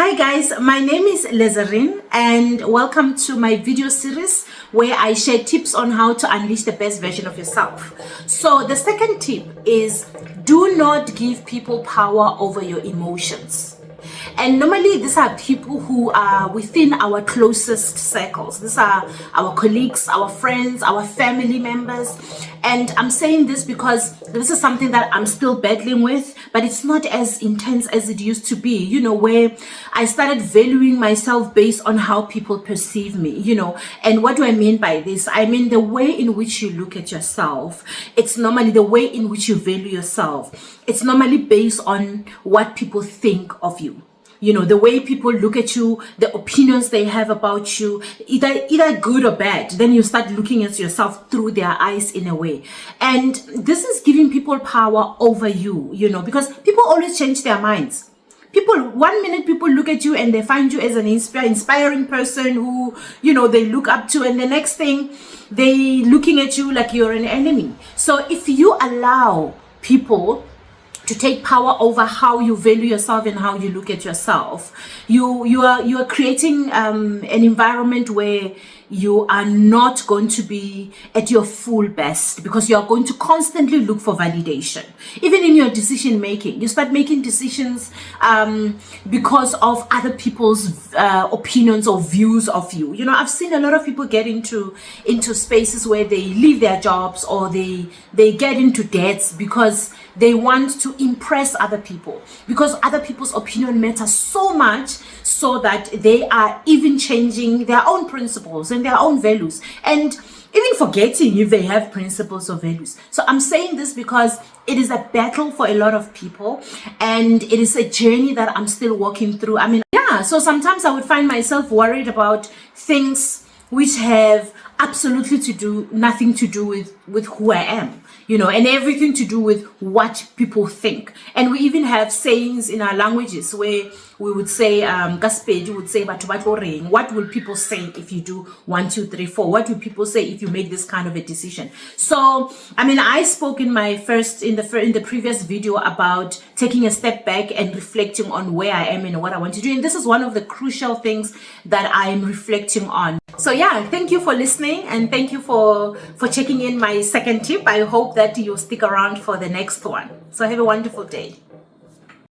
Hi guys, my name is Lazarine and welcome to my video series where I share tips on how to unleash the best version of yourself. So the second tip is do not give people power over your emotions. And normally these are people who are within our closest circles. These are our colleagues, our friends, our family members. And I'm saying this because this is something that I'm still battling with, but it's not as intense as it used to be, where I started valuing myself based on how people perceive me, And what do I mean by this? I mean the way in which you look at yourself. It's normally the way in which you value yourself. It's normally based on what people think of you. The way people look at you, the opinions they have about you, either good or bad. Then you start looking at yourself through their eyes in a way. And this is giving people power over you, because people always change their minds. One minute people look at you and they find you as an inspiring person who, they look up to, and the next thing they looking at you like you're an enemy. So if you allow people to take power over how you value yourself and how you look at yourself, you are creating an environment where you are not going to be at your full best, because you are going to constantly look for validation. Even in your decision making, you start making decisions because of other people's opinions or views of you. I've seen a lot of people get into spaces where they leave their jobs or they get into debts because they want to impress other people, because other people's opinion matters so much, so that they are even changing their own principles and their own values, and even forgetting if they have principles or values. So I'm saying this because it is a battle for a lot of people, and it is a journey that I'm still walking through. So sometimes I would find myself worried about things which have absolutely nothing to do with who I am, and everything to do with what people think. And we even have sayings in our languages where we would say, Gaspedi would say, what will people say if you do 1, 2, 3, 4? What will people say if you make this kind of a decision? So, I spoke in the previous video about taking a step back and reflecting on where I am and what I want to do. And this is one of the crucial things that I'm reflecting on. So yeah, thank you for listening, and thank you for checking in my second tip. I hope that you'll stick around for the next one. So have a wonderful day.